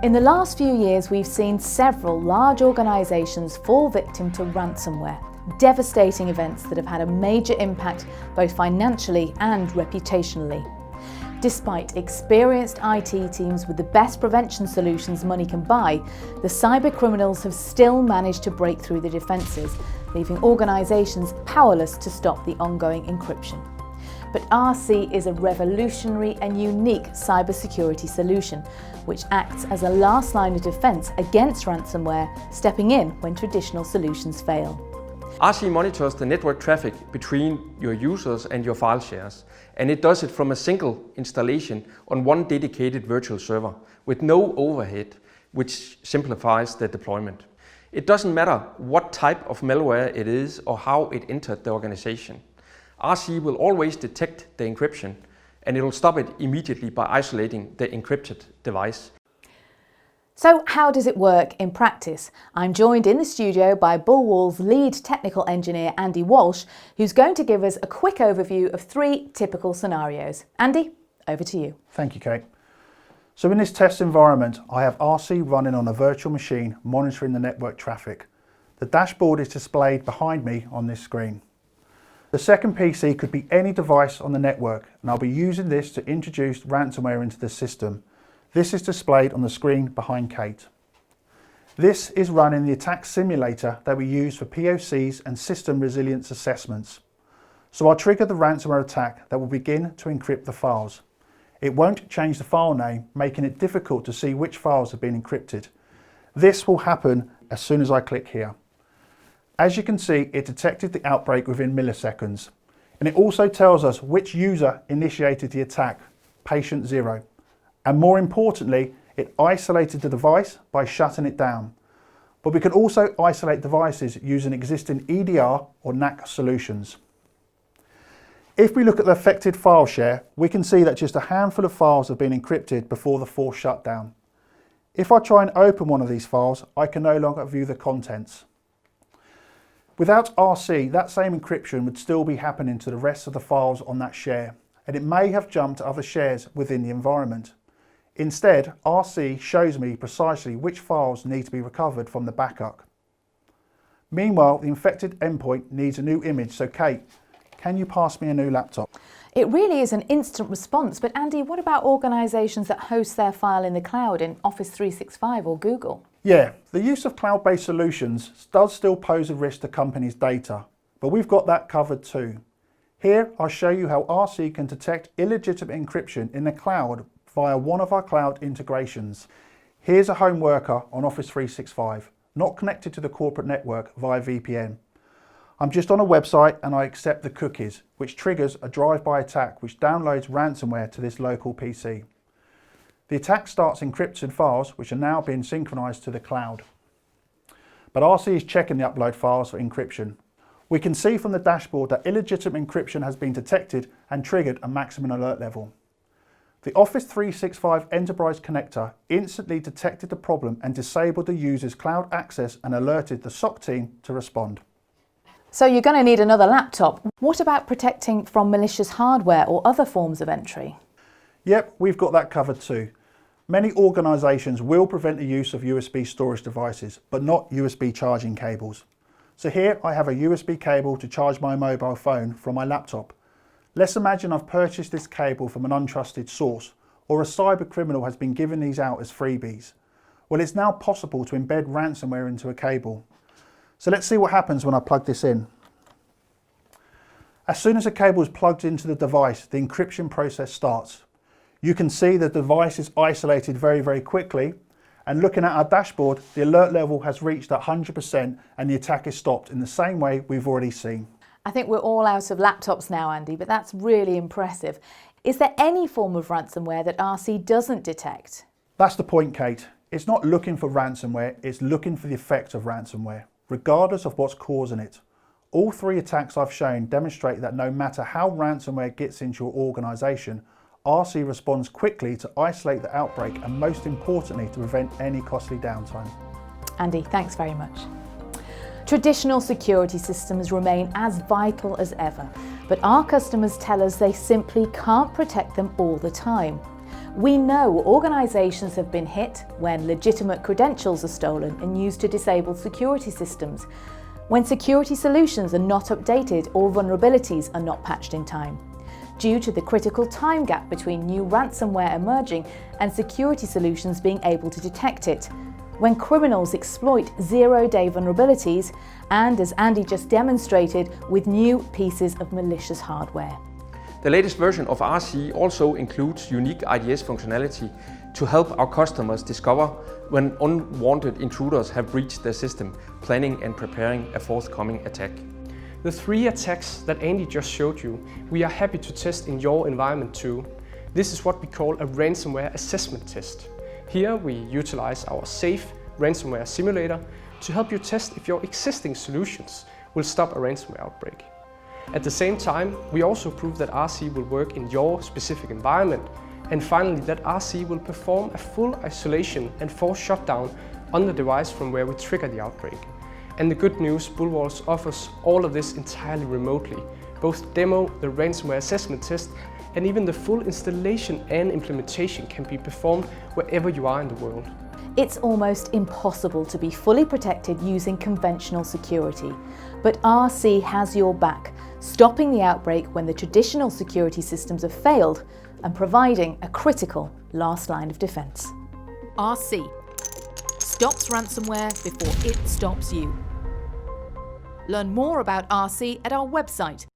In the last few years, we've seen several large organisations fall victim to ransomware, devastating events that have had a major impact both financially and reputationally. Despite experienced IT teams with the best prevention solutions money can buy, the cyber criminals have still managed to break through the defences, leaving organisations powerless to stop the ongoing encryption. But RC is a revolutionary and unique cybersecurity solution, which acts as a last line of defence against ransomware, stepping in when traditional solutions fail. RC monitors the network traffic between your users and your file shares, and it does it from a single installation on one dedicated virtual server with no overhead, which simplifies the deployment. It doesn't matter what type of malware it is or how it entered the organization. RC will always detect the encryption, and it will stop it immediately by isolating the encrypted device. So how does it work in practice? I'm joined in the studio by BULLWALL's lead technical engineer, Andy Walsh, who's going to give us a quick overview of 3 typical scenarios. Andy, over to you. Thank you, Kate. So in this test environment, I have RC running on a virtual machine monitoring the network traffic. The dashboard is displayed behind me on this screen. The second PC could be any device on the network, and I'll be using this to introduce ransomware into the system. This is displayed on the screen behind Kate. This is running the attack simulator that we use for POCs and system resilience assessments. So I'll trigger the ransomware attack that will begin to encrypt the files. It won't change the file name, making it difficult to see which files have been encrypted. This will happen as soon as I click here. As you can see, it detected the outbreak within milliseconds, and it also tells us which user initiated the attack, patient 0. And more importantly, it isolated the device by shutting it down. But we can also isolate devices using existing EDR or NAC solutions. If we look at the affected file share, we can see that just a handful of files have been encrypted before the forced shutdown. If I try and open one of these files, I can no longer view the contents. Without RC, that same encryption would still be happening to the rest of the files on that share, and it may have jumped to other shares within the environment. Instead, RC shows me precisely which files need to be recovered from the backup. Meanwhile, the infected endpoint needs a new image, so Kate, can you pass me a new laptop? It really is an instant response, but Andy, what about organisations that host their file in the cloud in Office 365 or Google? Yeah, the use of cloud-based solutions does still pose a risk to companies' data, but we've got that covered too. Here, I'll show you how RC can detect illegitimate encryption in the cloud via one of our cloud integrations. Here's a home worker on Office 365, not connected to the corporate network via VPN. I'm just on a website and I accept the cookies, which triggers a drive-by attack which downloads ransomware to this local PC. The attack starts encrypted files which are now being synchronized to the cloud. But RC is checking the upload files for encryption. We can see from the dashboard that illegitimate encryption has been detected and triggered a maximum alert level. The Office 365 Enterprise Connector instantly detected the problem and disabled the user's cloud access and alerted the SOC team to respond. So you're going to need another laptop. What about protecting from malicious hardware or other forms of entry? Yep, we've got that covered too. Many organisations will prevent the use of USB storage devices, but not USB charging cables. So here I have a USB cable to charge my mobile phone from my laptop. Let's imagine I've purchased this cable from an untrusted source, or a cyber criminal has been given these out as freebies. Well, it's now possible to embed ransomware into a cable. So let's see what happens when I plug this in. As soon as the cable is plugged into the device, the encryption process starts. You can see the device is isolated very quickly, and looking at our dashboard, the alert level has reached 100% and the attack is stopped in the same way we've already seen. I think we're all out of laptops now, Andy, but that's really impressive. Is there any form of ransomware that RC doesn't detect? That's the point, Kate. It's not looking for ransomware, it's looking for the effect of ransomware, regardless of what's causing it. All 3 attacks I've shown demonstrate that no matter how ransomware gets into your organisation, RC responds quickly to isolate the outbreak and, most importantly, to prevent any costly downtime. Andy, thanks very much. Traditional security systems remain as vital as ever, but our customers tell us they simply can't protect them all the time. We know organisations have been hit when legitimate credentials are stolen and used to disable security systems, when security solutions are not updated or vulnerabilities are not patched in time, due to the critical time gap between new ransomware emerging and security solutions being able to detect it, when criminals exploit zero-day vulnerabilities, and as Andy just demonstrated, with new pieces of malicious hardware. The latest version of RC also includes unique IDS functionality to help our customers discover when unwanted intruders have breached their system, planning and preparing a forthcoming attack. The 3 attacks that Andy just showed you, we are happy to test in your environment too. This is what we call a ransomware assessment test. Here we utilize our safe ransomware simulator to help you test if your existing solutions will stop a ransomware outbreak. At the same time, we also prove that RC will work in your specific environment, and finally that RC will perform a full isolation and force shutdown on the device from where we trigger the outbreak. And the good news, BULLWALL offers all of this entirely remotely, both demo, the ransomware assessment test, and even the full installation and implementation can be performed wherever you are in the world. It's almost impossible to be fully protected using conventional security, but RC has your back, stopping the outbreak when the traditional security systems have failed and providing a critical last line of defence. RC stops ransomware before it stops you. Learn more about RC at our website